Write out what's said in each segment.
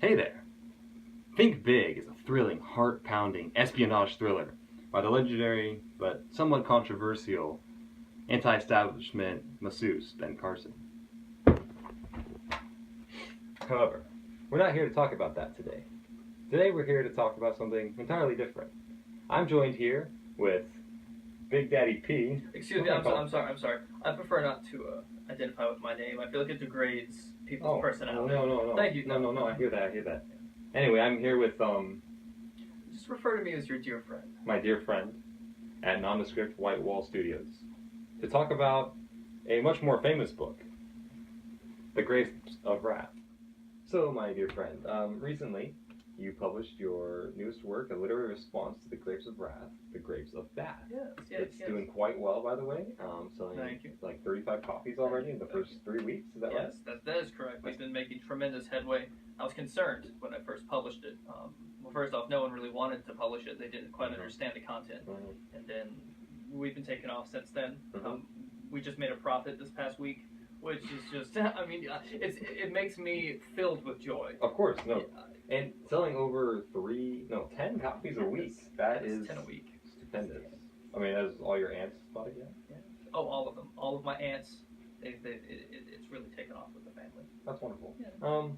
Hey there! Think Big is a thrilling, heart-pounding espionage thriller by the legendary but somewhat controversial anti-establishment masseuse Ben Carson. However, we're not here to talk about that today. Today we're here to talk about something entirely different. I'm joined here with Big Daddy P. Excuse me, I'm sorry. I prefer not to identify with my name. I feel like it degrades people's personality. No. Thank you. No, I hear that. Anyway, I'm here with, Just refer to me as your dear friend. my dear friend at Nondescript WhiteWall Studios to talk about a much more famous book, The Grapes of Wrath. So, my dear friend, recently you published your newest work, a literary response to The Grapes of Wrath, The Grapes of Bath. Yes. It's doing quite well, by the way. Selling Thank you. like 35 copies already in the first 3 weeks. Is that right? Yes, that is correct. We've been making tremendous headway. I was concerned when I first published it. Well, first off, no one really wanted to publish it. They didn't quite understand the content. And then we've been taking off since then. We just made a profit this past week, which is just, I mean, it makes me filled with joy. Of course, no. And selling over 10 copies a week. That is 10 a week. Stupendous. I mean, has all your aunts bought it yet? Yeah. Oh, all of them. All of my aunts. It's really taken off with the family. That's wonderful. Yeah.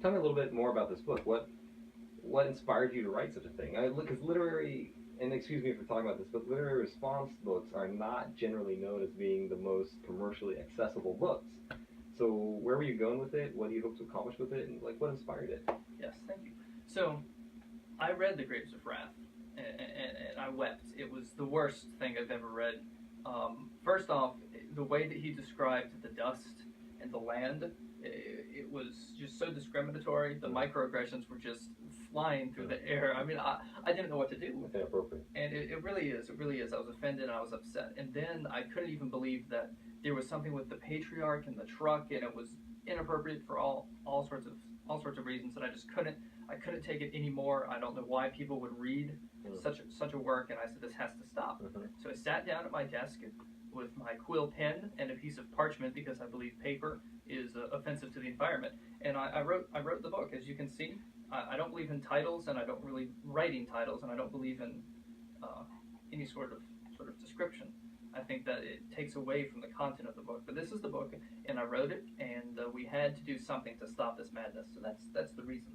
Tell me a little bit more about this book. What inspired you to write such a thing? Because literary, and excuse me for talking about this, but literary response books are not generally known as being the most commercially accessible books. So where were you going with it? What do you hope to accomplish with it? And what inspired it? Yes, thank you. So, I read The Grapes of Wrath, and I wept. It was the worst thing I've ever read. First off, the way that he described the dust and the land, it was just so discriminatory. The microaggressions were just flying through the air. I mean, I didn't know what to do. Inappropriate. And it really is. It really is. I was offended and I was upset. And then I couldn't even believe that there was something with the patriarch and the truck, and it was inappropriate for all sorts of reasons, and I just couldn't take it anymore. I don't know why people would read such a work, and I said, this has to stop. So I sat down at my desk with my quill pen and a piece of parchment, because I believe paper is offensive to the environment, and I wrote the book. As you can see, I don't believe in titles, and I don't really writing titles, and I don't believe in any sort of description. I think that it takes away from the content of the book. But this is the book, and I wrote it, and we had to do something to stop this madness. So that's the reason.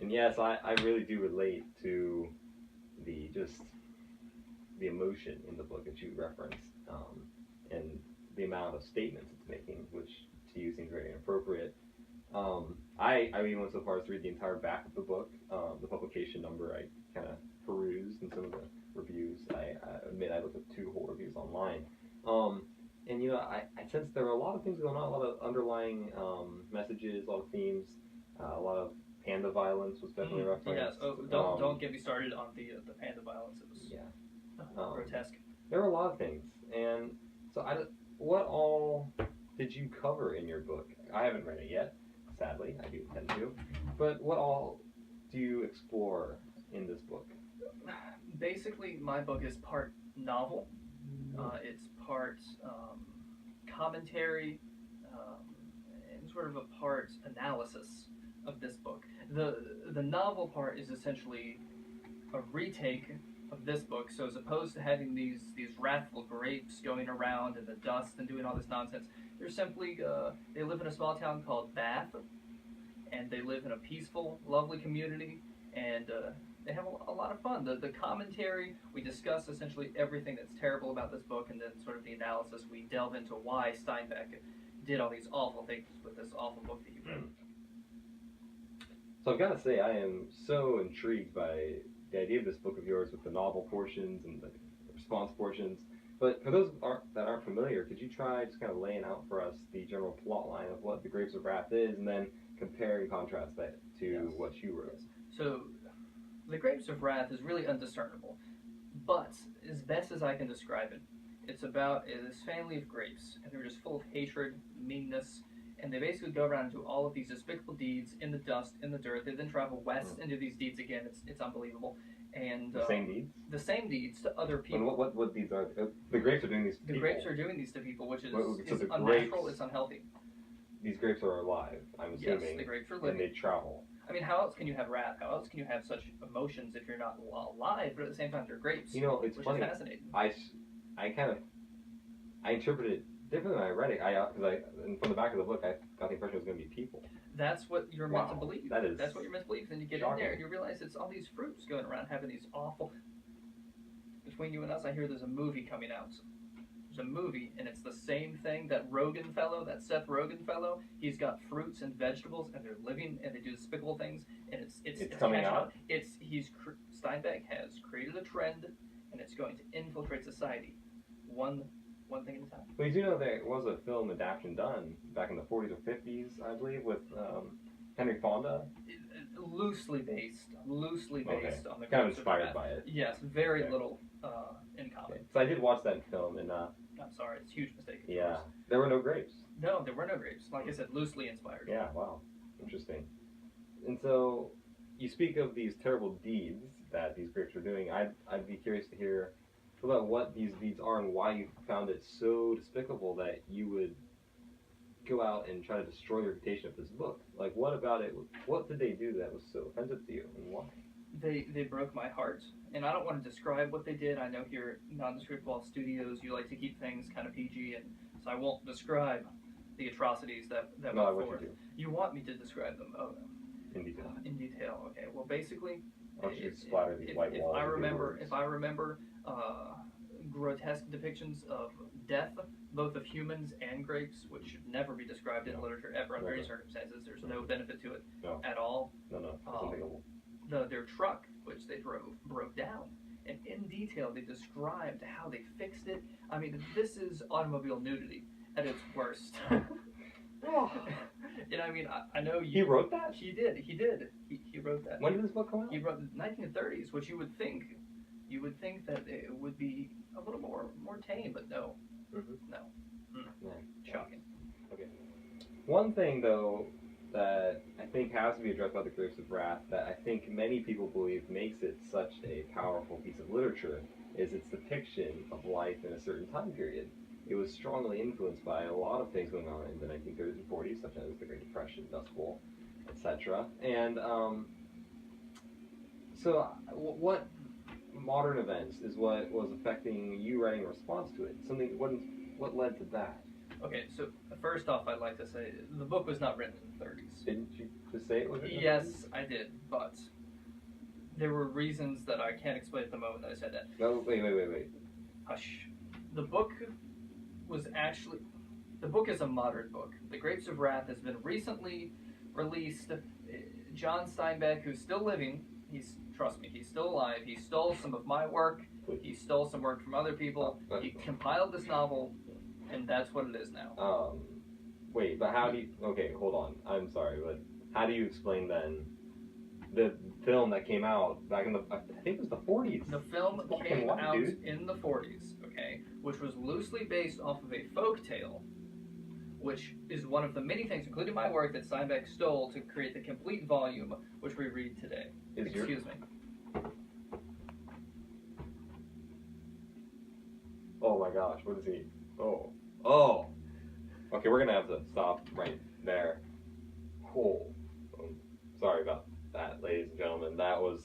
And yes, I really do relate to the emotion in the book that you referenced, and the amount of statements it's making, which to you seems very inappropriate. I even went so far as to read the entire back of the book, the publication number. I kind of perused in some of the reviews. I admit I looked at 2 whole reviews online. And I sensed there were a lot of things going on, a lot of underlying messages, a lot of themes, a lot of panda violence was definitely referenced. Yes. Don't get me started on the panda violence. It was grotesque. There were a lot of things, and so what all did you cover in your book? I haven't read it yet, sadly. I do intend to, but what all do you explore in this book? Basically, my book is part novel. It's part commentary, and sort of a part analysis of this book. The novel part is essentially a retake of this book. So as opposed to having these wrathful grapes going around in the dust and doing all this nonsense, they're simply they live in a small town called Bath, and they live in a peaceful, lovely community, and they have a lot of fun. The commentary, we discuss essentially everything that's terrible about this book, and then sort of the analysis, we delve into why Steinbeck did all these awful things with this awful book that he wrote. So I've got to say, I am so intrigued by the idea of this book of yours with the novel portions and the response portions. But for those that aren't familiar, could you try just kind of laying out for us the general plot line of what The Grapes of Wrath is, and then compare and contrast that to what you wrote? So, The Grapes of Wrath is really undiscernible, but as best as I can describe it, it's about this family of grapes, and they're just full of hatred, meanness, and they basically go around and do all of these despicable deeds in the dust, in the dirt. They then travel west and do these deeds again. It's unbelievable. And the same deeds? The same deeds to other people. And what deeds are they? The grapes are doing these to people. The grapes are doing these to people, which is so unnatural, it's unhealthy. these grapes are alive, I'm Yes, assuming, the grapes are and living. they travel. I mean, how else can you have wrath? How else can you have such emotions if you're not alive, but at the same time they're grapes? You know, it's which funny. is fascinating. I kind of I interpreted it differently when I read it. And from the back of the book, I got the impression it was going to be people. That's what you're meant to believe. That's what you're meant to believe. Then you get in there and you realize it's all these fruits going around having these awful. Between you and us, I hear there's a movie coming out. There's a movie, and it's the same thing. That Rogan fellow, that Seth Rogen fellow, he's got fruits and vegetables, and they're living, and they do despicable things, and it's coming out. Steinbeck has created a trend, and it's going to infiltrate society, one thing at a time. Well, you do know there was a film adaptation done back in the 40s or 50s, I believe, with Henry Fonda. Loosely based on the kind of inspired by it. Yes, very little in common. So I did watch that film, and I'm sorry, it's a huge mistake. Yeah, there were no grapes. No, there were no grapes. Like I said, loosely inspired. Yeah, wow, interesting. And so you speak of these terrible deeds that these grapes are doing. I'd be curious to hear about what these deeds are and why you found it so despicable that you would go out and try to destroy the reputation of this book. Like, what about it? What did they do that was so offensive to you, and why? They broke my heart, and I don't want to describe what they did. I know here at Nondescript Studios, you like to keep things kind of PG, and so I won't describe the atrocities that went forth. You want me to describe them? Oh, in detail. In detail. Okay. Well, basically, splatter these white walls. If I remember grotesque depictions of death, both of humans and grapes, which should never be described in literature ever under any circumstances. There's no benefit to it at all. No. It's unthinkable. Their truck, which they drove, broke down. And in detail, they described how they fixed it. I mean, this is automobile nudity at its worst. And I mean, I know you... He wrote that? He did. He wrote that. When did this book come out? He wrote it in the 1930s, which you would think that it would be a little more tame, but no. Mm-hmm. No. Yeah. Shocking. Okay. One thing, though, that I think has to be addressed by the Grapes of Wrath, that I think many people believe makes it such a powerful piece of literature, is its depiction of life in a certain time period. It was strongly influenced by a lot of things going on in the 1930s and 40s, such as the Great Depression, Dust Bowl, etc. And so what modern events is what was affecting you writing a response to it? What led to that? Okay, so first off, I'd like to say the book was not written in the 30s. Didn't you just say it was written in the 30s? Yes, I did, but there were reasons that I can't explain at the moment that I said that. No, wait. Hush. The book is a modern book. The Grapes of Wrath has been recently released. John Steinbeck, who's still living, trust me, he's still alive. He stole some of my work. He stole some work from other people. He compiled this novel, and that's what it is now. Wait, but how do you... Okay, hold on. I'm sorry, but how do you explain then the film that came out back in the... I think it was the 40s. The film came out in the 40s, okay, which was loosely based off of a folk tale, which is one of the many things, including my work, that Steinbeck stole to create the complete volume, which we read today. Excuse me. Oh my gosh, what is he? Oh. Okay, we're gonna have to stop right there. Oh. Sorry about that, ladies and gentlemen. That was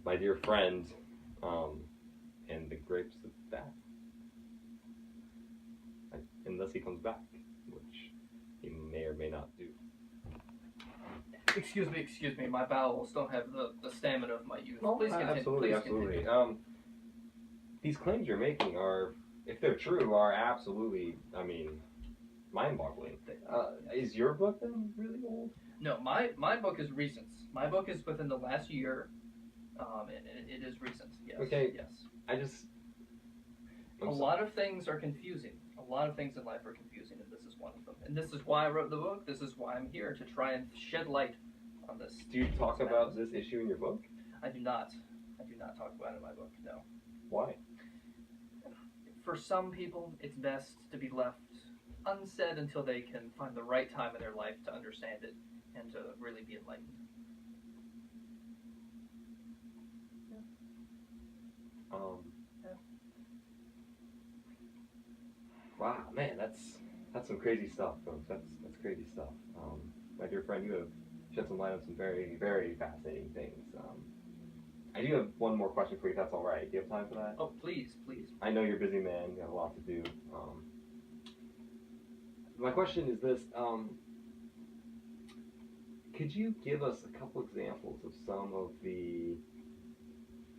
my dear friend, and the Grapes of Wrath. Unless he comes back, which he may or may not do. Excuse me, my bowels don't have the stamina of my youth. Oh, please continue. Absolutely. These claims you're making are, if they're true, are absolutely, mind-boggling. Is your book then really old? No, my book is recent. My book is within the last year. It is recent. Yes. Okay. Yes. A lot of things are confusing. A lot of things in life are confusing, and this is one of them. And this is why I wrote the book. This is why I'm here, to try and shed light on this. Do you talk about this issue in your book? I do not. I do not talk about it in my book, no. Why? For some people, it's best to be left unsaid until they can find the right time in their life to understand it and to really be enlightened. Wow, man, that's That's some crazy stuff, folks. That's crazy stuff. My dear friend, you have shed some light on some very, very fascinating things. I do have one more question for you, if that's all right. Do you have time for that? Oh, please, please. I know you're a busy man. You have a lot to do. My question is this. Could you give us a couple examples of some of the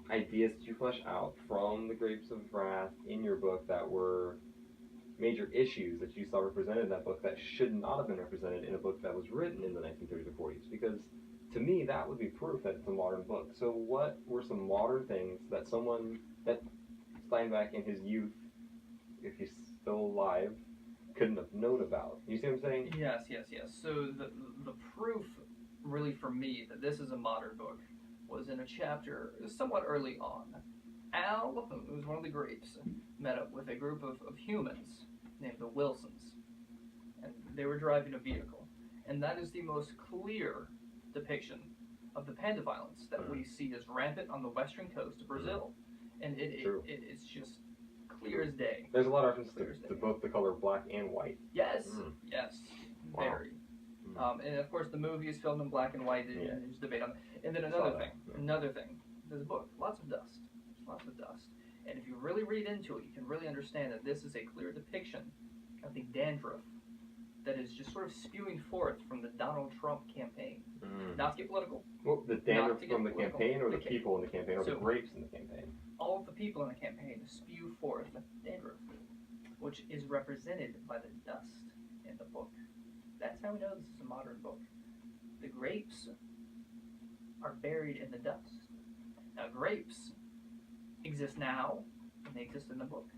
ideas that you flesh out from the Grapes of Wrath in your book that were major issues that you saw represented in that book that should not have been represented in a book that was written in the 1930s or 40s? Because to me, that would be proof that it's a modern book. So what were some modern things that someone, that Steinbeck in his youth, if he's still alive, couldn't have known about? You see what I'm saying? Yes. So the proof, really, for me, that this is a modern book was in a chapter somewhat early on. Al, who was one of the Grapes, met up with a group of humans named the Wilsons, and they were driving a vehicle. And that is the most clear depiction of the panda violence that we see as rampant on the western coast of Brazil. And it's just clear as day. There's a lot of reference to both the color black and white. Yes, very. And of course, the movie is filmed in black and white, and there's debate on it. And then another thing, there's a book, lots of dust. And if you really read into it, you can really understand that this is a clear depiction of the dandruff that is just sort of spewing forth from the Donald Trump campaign. Not to get political. Well, the dandruff from the campaign, or the people in the campaign, or the grapes in the campaign? All of the people in the campaign spew forth dandruff, which is represented by the dust in the book. That's how we know this is a modern book. The grapes are buried in the dust. Now, grapes exist now, and they exist in the book.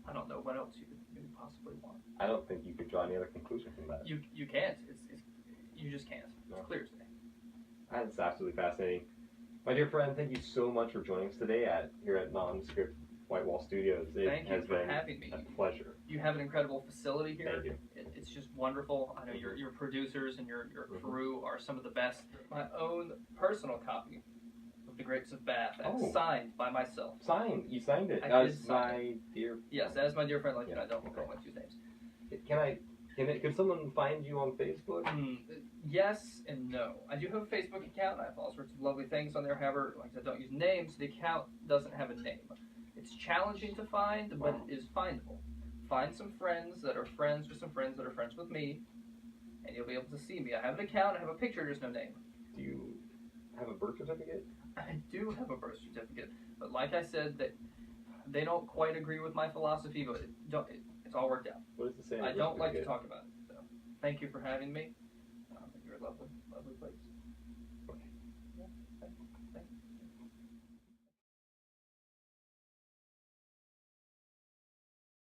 I don't know what else you could possibly want. I don't think you could draw any other conclusion from that. You can't. You just can't. It's clear as day. That's absolutely fascinating. My dear friend, thank you so much for joining us today here at Nondescript WhiteWall Studios. Thank you for having me. A pleasure. You have an incredible facility here. Thank you. It's just wonderful. I know your producers and your crew are some of the best. My own personal copy of The Grapes of Bath, and signed by myself. Signed? You signed it? As my dear... Yes, as my dear friend, like I don't recall my two names. Can someone find you on Facebook? Yes and no. I do have a Facebook account. I have all sorts of lovely things on there. However, like I said, don't use names. The account doesn't have a name. It's challenging to find, but it is findable. Find some friends that are friends, or some friends that are friends with me, and you'll be able to see me. I have an account. I have a picture. There's no name. Do you have a birth certificate? I do have a birth certificate, but like I said, that they don't quite agree with my philosophy, but it's all worked out. What does it say? I don't like to talk about it. So, thank you for having me.